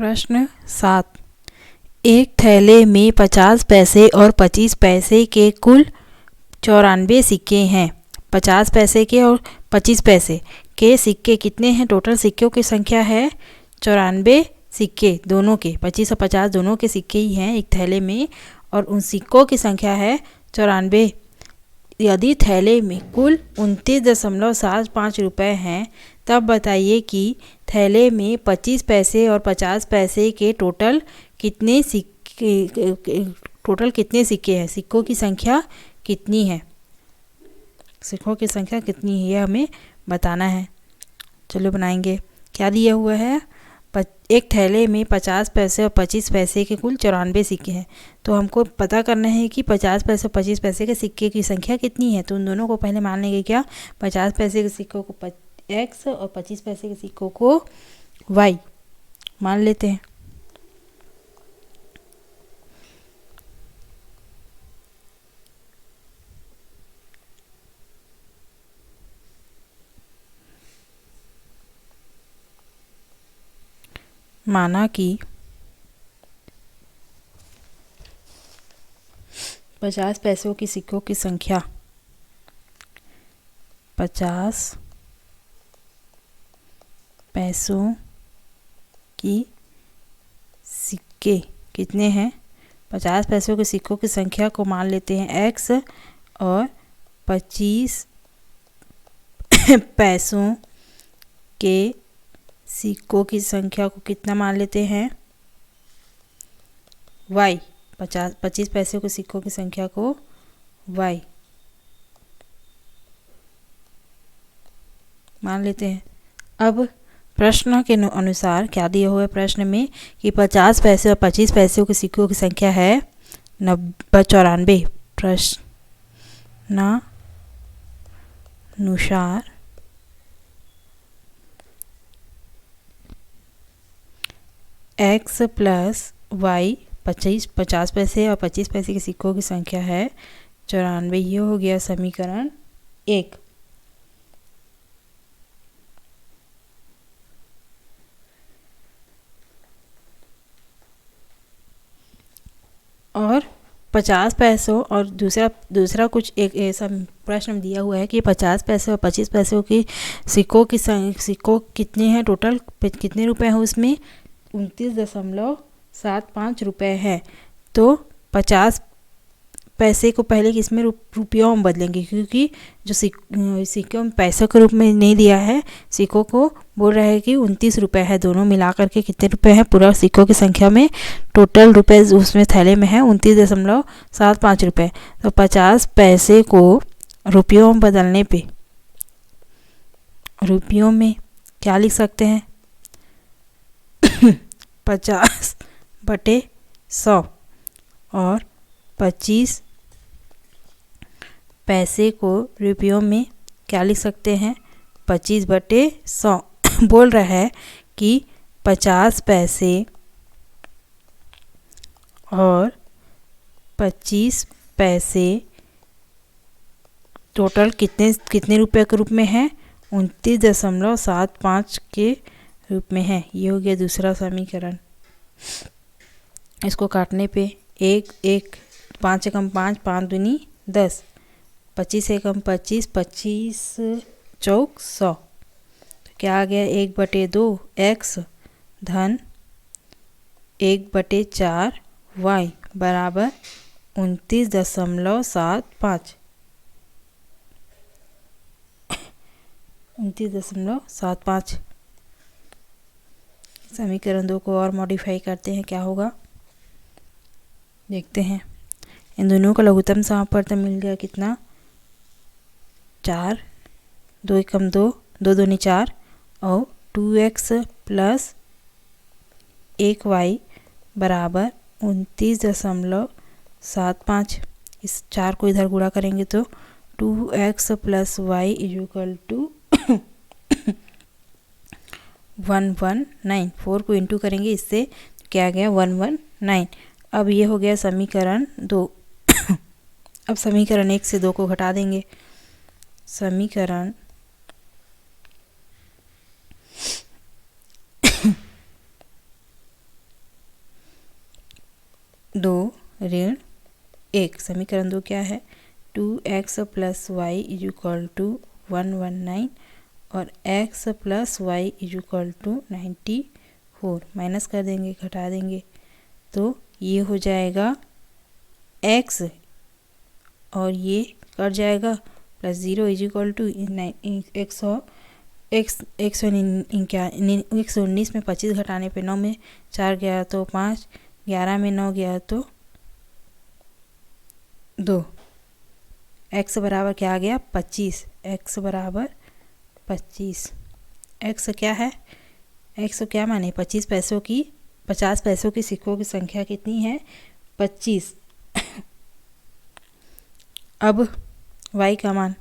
प्रश्न 7। एक थैले में 50 पैसे और 25 पैसे के कुल 94 सिक्के हैं। 50 पैसे के और 25 पैसे के सिक्के कितने हैं? टोटल सिक्कों की संख्या है 94 सिक्के, दोनों के 25 और 50 दोनों के सिक्के ही हैं एक थैले में, और उन सिक्कों की संख्या है 94। यदि थैले में कुल 29.75 रुपये हैं, तब बताइए कि थैले में 25 पैसे और 50 पैसे के टोटल कितने सिक्के हैं। सिक्कों की संख्या कितनी है, सिक्कों की संख्या कितनी है, यह हमें बताना है। चलो बनाएंगे। क्या दिया हुआ है? एक थैले में 50 पैसे और 25 पैसे के कुल 94 सिक्के हैं। तो हमको पता करना है कि 50 पैसे और 25 पैसे के सिक्के की संख्या कितनी है। तो उन दोनों को पहले मान लेंगे। क्या? 50 पैसे के सिक्कों को x और 25 पैसे के सिक्कों को y मान लेते हैं। माना कि 50 पैसों की सिक्कों की संख्या 50 पैसों की सिक्के कितने हैं? 50 पैसों के सिक्कों की संख्या को मान लेते हैं x, और 25 पैसों के सिक्कों की संख्या को कितना मान लेते हैं? y। 25 पैसे के सिक्कों की संख्या को y मान लेते हैं। अब प्रश्न के अनुसार क्या दिया हुआ है प्रश्न में कि 50 पैसे और 25 पैसों के सिक्कों की संख्या है 94। प्रश्नानुसार x प्लस y 50 पैसे और 25 पैसे के सिक्कों की संख्या है 94। ये हो गया समीकरण 1। और 50 पैसों और दूसरा कुछ एक ऐसा प्रश्न दिया हुआ है कि 50 पैसे और 25 पैसों की सिक्कों कितने हैं, टोटल कितने रुपए हैं उसमें? 29.75 रुपये है। तो 50 पैसे को पहले किसमें रुपयों में बदलेंगे, क्योंकि जो सिक्कों में पैसों के रूप में नहीं दिया है, सिक्कों को बोल रहा है कि 29 रुपये है। दोनों मिला करके कितने रुपए हैं पूरा सिक्कों की संख्या में? टोटल रुपए उसमें थैले में है 29.75 रुपये। तो 50 पैसे को रुपयों में बदलने पे रुपयों में क्या लिख सकते हैं? 50/100। और 25 पैसे को रुपयों में क्या लिख सकते हैं? 25/100। बोल रहा है कि 50 पैसे और 25 पैसे टोटल कितने रुपए के रूप में है? 29.75 के रूप में है। ये हो गया दूसरा समीकरण। इसको काटने पे 1 5 एकम 5 5 दूनी 10, 25 एकम 25 25 चौक 100। तो क्या आ गया? 1/2 x धन 1/4 y बराबर 29.75। 29.75। समीकरण 2 को और मॉडिफाई करते हैं, क्या होगा देखते हैं। इन दोनों का लघुत्तम समापवर्तन मिल गया कितना? 4, 2 एकम 2 2 दूनी 4, और 2x प्लस 1y बराबर 29.75। इस 4 को इधर गुणा करेंगे तो 2x plus y equal to 119। 4 को इंटू करेंगे इससे, क्या गया? 119। अब ये हो गया समीकरण 2। अब समीकरण 1 से 2 को घटा देंगे। समीकरण 2 ऋण 1। समीकरण 2 क्या है? 2x + y = 119 और x + y = 94। माइनस कर देंगे, घटा देंगे तो ये हो जाएगा x और ये कट जाएगा +0 = 119 में 25 घटाने पे 9 में 4 गया तो 5, 11 में 9 गया तो 2। x बराबर क्या आ गया? 25। x बराबर 25। x क्या है? x क्या माने? 50 पैसों की सिक्कों की संख्या कितनी है? 25। अब y का मान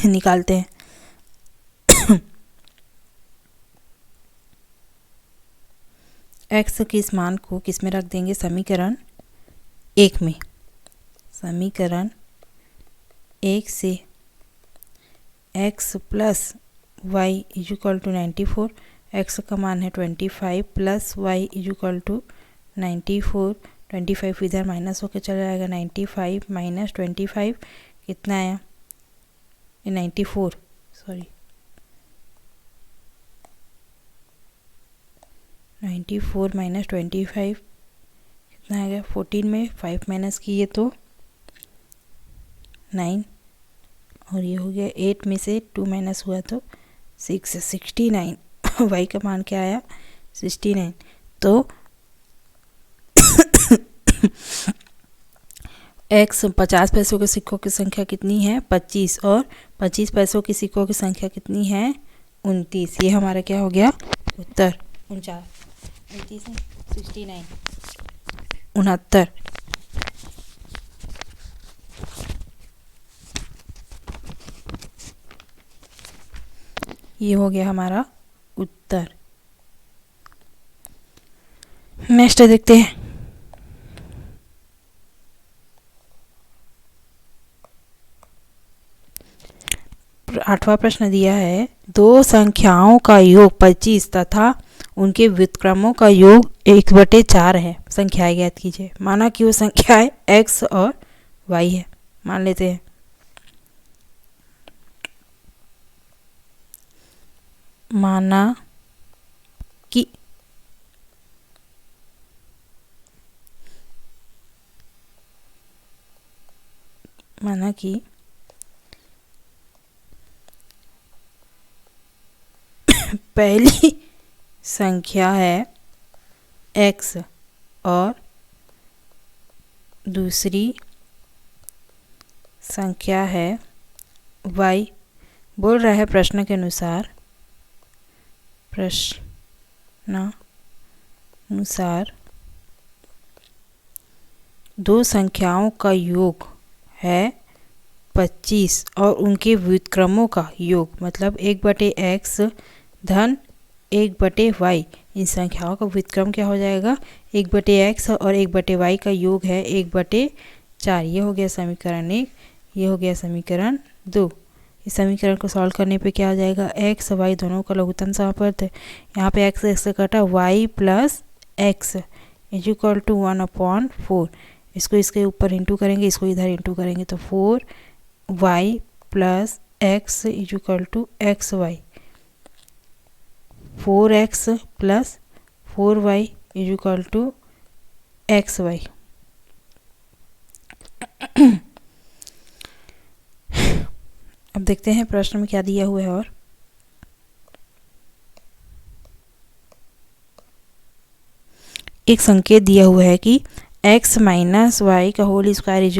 निकालते हैं। x के इस मान को किस में रख देंगे? समीकरण 1 में। समीकरण 1 से x + y = 94। x का मान है 25 + y = 94। 25 इधर माइनस होकर चला जाएगा। 95 - 25 कितना आया? 94 सॉरी 94 - 25 कितना आ गया? 14 में 5 माइनस किए तो 9 और ये हो गया 8 में से 2 माइनस हुआ तो 6 69। y का मान क्या आया? 69। तो x 50 पैसों के सिक्कों की संख्या कितनी है? 25 और 25 पैसों की सिक्कों की संख्या कितनी है? 29। ये हमारा क्या हो गया? उत्तर 49 69 69। ये हो गया हमारा उत्तर। नेक्स्ट देखते हैं। आठवां प्रश्न दिया है, दो संख्याओं का योग 25 तथा उनके व्युत्क्रमों का योग 1/4 है। संख्याएं ज्ञात कीजिए। माना कि वो संख्याएं x और y है। मान लेते हैं। माना कि पहली संख्या है x और दूसरी संख्या है y। बोल रहा है प्रश्न के अनुसार, दो संख्याओं का योग है 25 और उनके व्युत्क्रमों का योग मतलब 1/x धन 1/y। इन संख्याओं का व्युत्क्रम क्या हो जाएगा? 1/x और 1/y का योग है 1/4। ये हो गया समीकरण 1। ये हो गया समीकरण 2। इस समीकरण को सॉल्व करने पे क्या आ जाएगा? x y दोनों का लघुत्तम समापवर्त है। यहाँ पे x से कटा y + x = 1/4। इसको इसके ऊपर इंटू करेंगे, इसको इधर इंटू करेंगे तो 4y + x = xy। 4x + 4y = xy। अब देखते हैं प्रश्न में क्या दिया हुआ है। और एक संकेत दिया हुआ है कि x - y का होल स्क्वायर =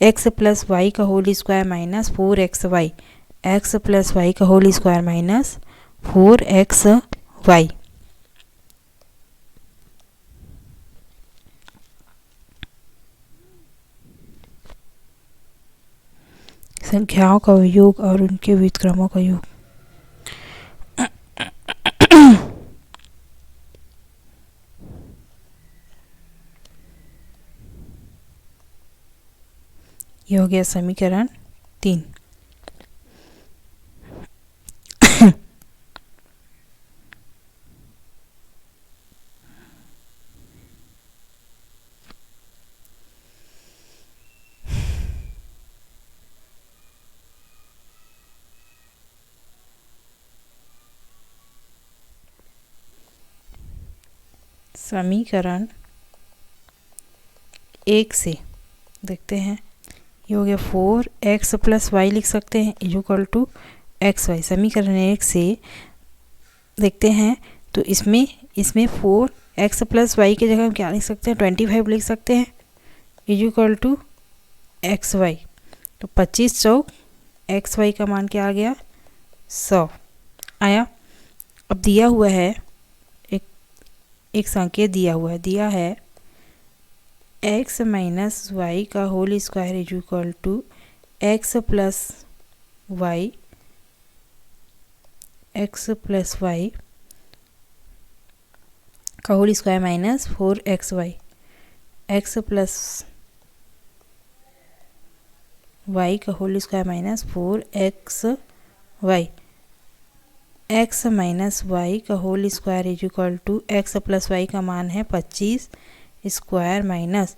x + y का whole square - 4xy। x + y का होल स्क्वायर - 4xy। संख्याओं का योग और उनके व्युत्क्रमों का योग। ये हो गया समीकरण 3। समीकरण 1 से देखते हैं, ये हो गया 4x + y लिख सकते हैं इक्वल टू xy। समीकरण 1 से देखते हैं तो इसमें 4x + y की जगह हम क्या लिख सकते हैं, 25 लिख सकते हैं इक्वल टू xy। तो 25 चौक xy का मान क्या आ गया, 100 आया। अब दिया हुआ है एक संकेत दिया है x - y का whole square equal to x + y का whole square minus 4xy, x + y का whole square minus 4xy, x - y का whole square equal to x + y का मान है 25 स्क्वायर माइनस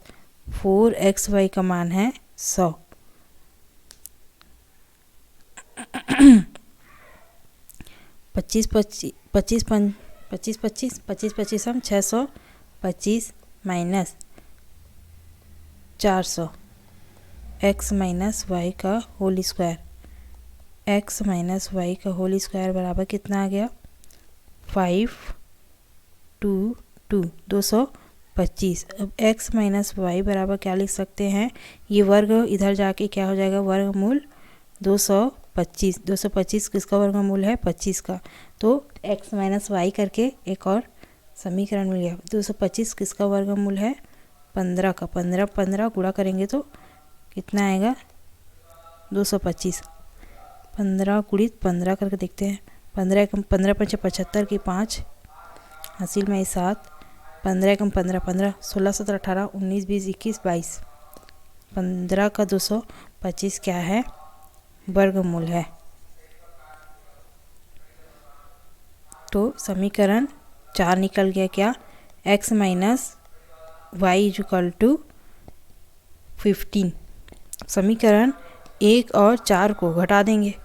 4xy का मान है 100। 25 हम 625 माइनस 400 x - y का होल स्क्वायर, x - y का होल स्क्वायर बराबर कितना आ गया, 5 2 2 225। अब x - y बराबर क्या लिख सकते हैं, ये वर्ग इधर जाके क्या हो जाएगा, वर्गमूल 225। 225 किसका वर्गमूल है, 25 का। तो x - y करके एक और समीकरण मिल गया। 225 किसका वर्गमूल है, 15 का। 15 गुणा करेंगे तो कितना आएगा, 225। 15 गुणित 15 करके देखते हैं, 15 5 75 की 5 हासिल में 7, 15 × 15 15, 16 17 18 19 20 21 22, 15 का 225 क्या है, वर्गमूल है। तो समीकरण 4 निकल गया क्या, x - y इक्वल टू 15। समीकरण 1 और 4 को घटा देंगे,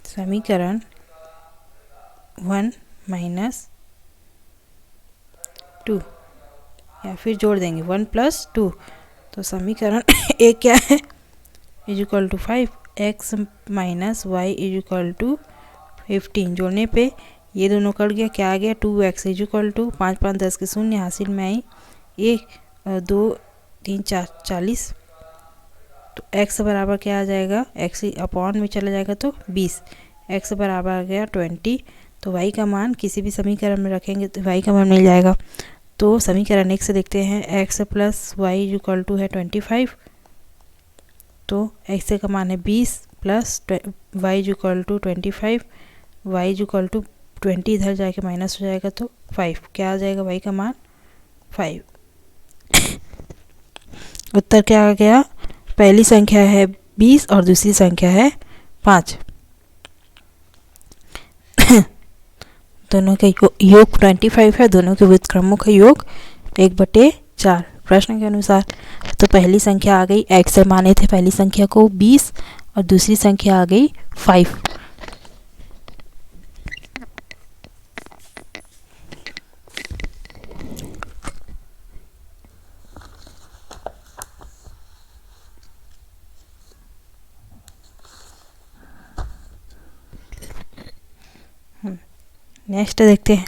समीकरण 1 - 2 या फिर जोड़ देंगे 1 + 2। तो समीकरण 1 क्या है, equal to 5, x - y equal to 15। जोड़ने पे ये दोनों कट गया, क्या आ गया, 2x इक्वल टू 5 5 10 के 0 हासिल में आई 1 2 3 4 40। तो x बराबर क्या आ जाएगा, x अपॉन में चला जाएगा तो 20, x बराबर आ गया 20। तो y का मान किसी भी समीकरण में रखेंगे तो y का मान मिल जाएगा। तो समीकरण 1 से देखते हैं, x + y इक्वल टू है 25। तो x का मान है 20 plus y equal to 25, y equal to 20 इधर जाके माइनस हो जाएगा तो 5, क्या आ जाएगा y का मान 5। उत्तर क्या आ गया, पहली संख्या है 20 और दूसरी संख्या है 5। दोनों के योग 25 है, दोनों के व्युत्क्रमों का योग 1/4। प्रश्न के अनुसार तो पहली संख्या आ गई, x से माने थे पहली संख्या को 20 और दूसरी संख्या आ गई 5। नेक्स्ट देखते हैं,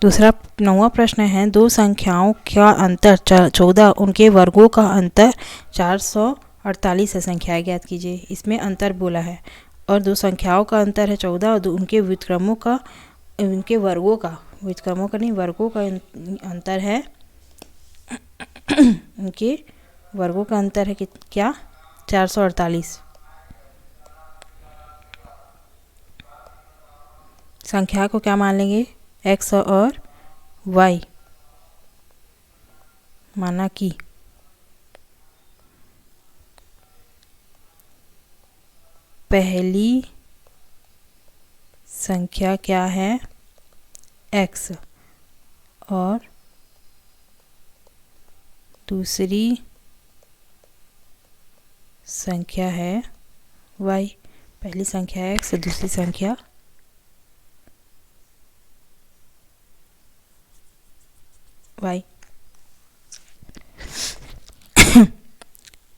दूसरा 9वां प्रश्न है, दो संख्याओं का अंतर 14, उनके वर्गों का अंतर 448 है, संख्याएं ज्ञात कीजिए। इसमें अंतर बोला है और दो संख्याओं का अंतर है 14 और उनके व्युत्क्रमों का, उनके वर्गों का, व्युत्क्रमों का नहीं वर्गों का अंतर है। उनके वर्गों का अंतर है कि क्या, 448। संख्या को क्या मान लेंगे, x और y, माना कि पहली संख्या क्या है x और दूसरी संख्या है y। पहली संख्या है x, दूसरी संख्या y।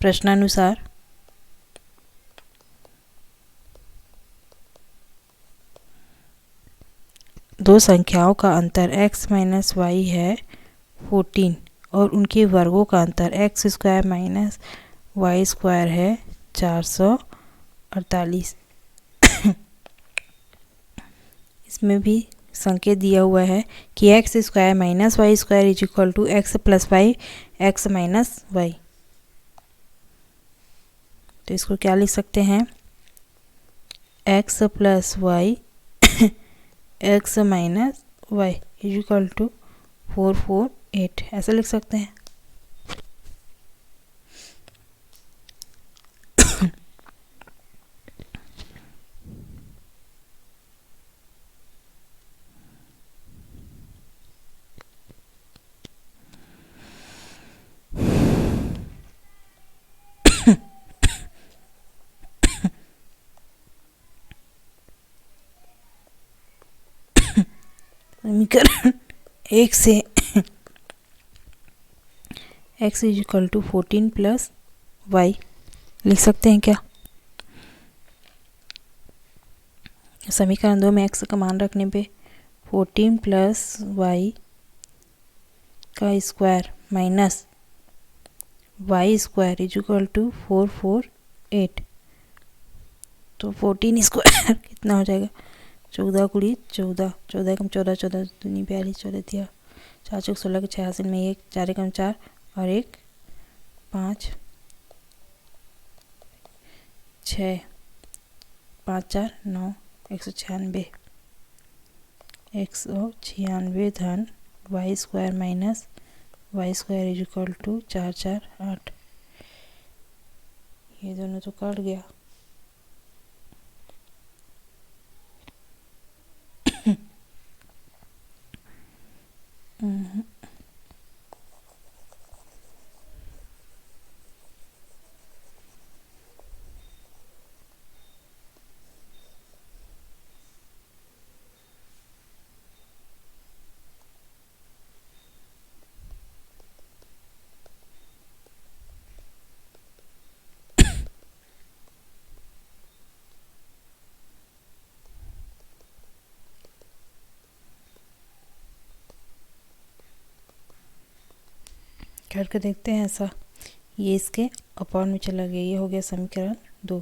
प्रश्नानुसार दो संख्याओं का अंतर x माइनस वाई है 14 और उनके वर्गों का अंतर x square minus y square है 448। इसमें भी संकेत दिया हुआ है कि x square minus y square is equal to x plus y x minus y. तो इसको क्या लिख सकते हैं, x plus y x minus y is equal to 448, ऐसा लिख सकते हैं। समीकरण एक से x is equal to 14 plus y लिख सकते हैं क्या। समीकरण 2 में x का मान रखने पे 14 प्लस वाई का square minus y square is equal to 448। तो 14 स्क्वायर कितना हो जाएगा, 14 गुड़ी 14, 14 एकम 14, 14 दूनी 42, 14 दिया 4 चौक 16 के 86 में 1, 4 एकम 4 और 1 5 6 5 4 9 196 196 धन y square minus y square is equal to 4 4 8। ये दोनों तो कट गया। करके देखते हैं ऐसा। ये इसके अपॉन में चला गया, ये हो गया समीकरण 2।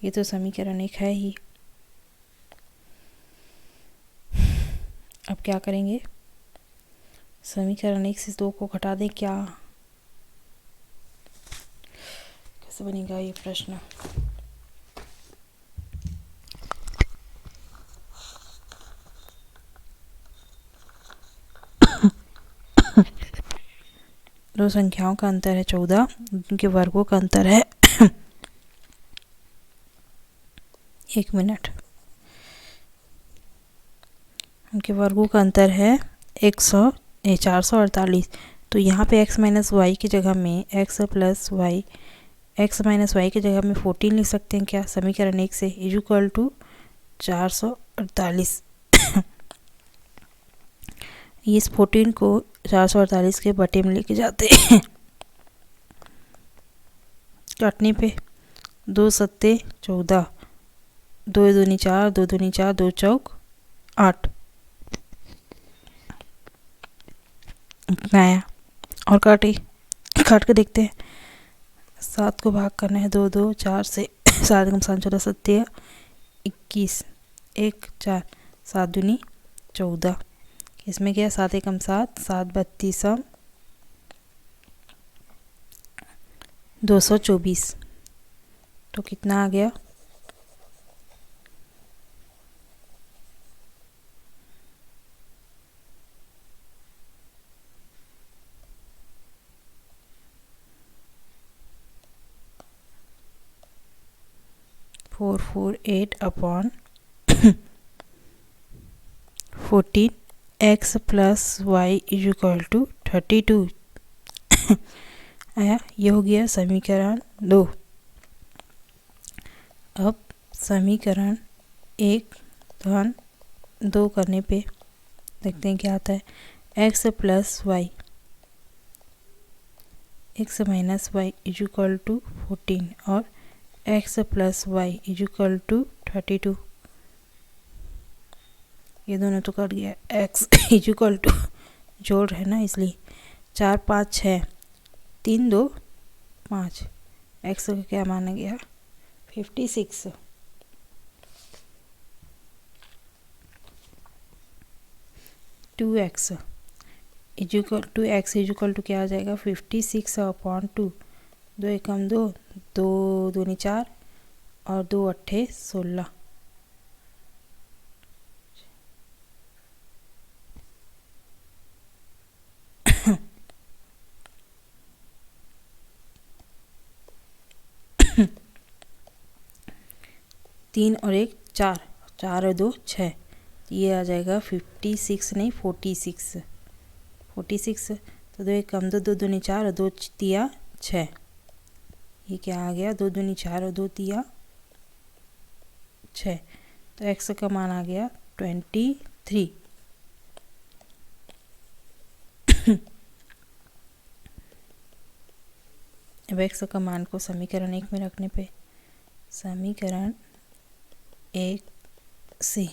ये तो समीकरण 1 है ही। अब क्या करेंगे, समीकरण 1 से 2 को घटा दें क्या, कैसे बनेगा ये प्रश्न। दो संख्याओं का अंतर है 14, उनके वर्गों का अंतर है 1 मिनट, उनके वर्गों का अंतर है 448। तो यहाँ पे x माइनस वाई की जगह में x plus y x minus y की जगह में 14 लिख सकते हैं क्या, समीकरण 1 से इज इक्वल टू 448। इस 14 को 448 के बटे में लेके जाते हैं। काटने पे 2 सत्ते 14, 2 दूनी 4, 2 दूनी 4, 2 चौक 8 आया। और काट के देखते हैं। 7 को भाग करना है 2 2 4 से, 7 कम 7 14 सत्ते 21 1 4, 7 दूनी 14, इसमें क्या 7 एकम 7, 7 32 224। तो कितना आ गया, four 448 upon 14 x plus y is equal to 32 आया। ये हो गया समीकरण 2। अब समीकरण 1 धन 2 करने पे देखते हैं क्या आता है। x plus y x minus y is equal to 14 और x plus y is equal to 32। ये दोनों तो कट गया। x इज इक्वल टू जोड़ है ना, इसलिए 4 5 6 3 2 5। x का क्या माना गया 56। 2x इज इक्वल टू क्या आ जाएगा 56/2। 2 एकम 2, 2 दूनी 4 और 2 अट्ठे 16। तीन और 1 4, 4 और 2 6। ये आ जाएगा 56 नहीं 46। 46 तो 2 एकम 2, 2 दूनी 4 और 2 तिया 6। ये क्या आ गया 2 दूनी 4 और 2 तिया 6। तो x का मान आ गया 23। अब x का मान को समीकरण 1 में रखने पे समीकरण 1 से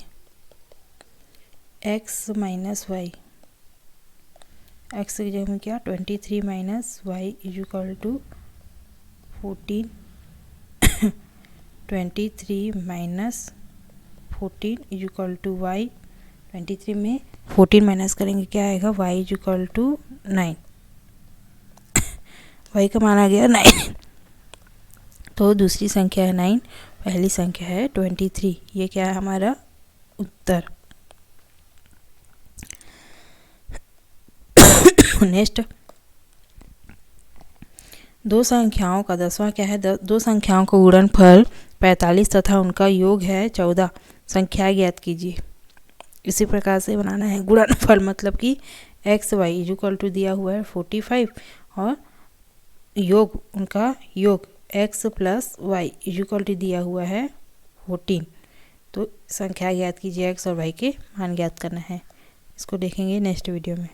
x माइनस वाई, x की जगह में क्या 23 minus y is equal to 14। 23 minus 14 is equal to y. 23 में 14 माइनस करेंगे क्या आएगा y is equal to 9। y का मान आ गया 9। तो दूसरी संख्या है 9, पहली संख्या है 23। ये क्या है हमारा उत्तर। नेक्स्ट, दो संख्याओं का 10वां क्या है। दो संख्याओं का गुणनफल 45 तथा उनका योग है 14। संख्या ज्ञात कीजिए। इसी प्रकार से बनाना है गुणनफल, मतलब कि x y is equal to दिया हुआ है 45 और योग उनका योग x plus y is equal to दिया हुआ है 14। तो संख्या ज्ञात कीजिए, x और y के मान ज्ञात करना है। इसको देखेंगे नेक्स्ट वीडियो में।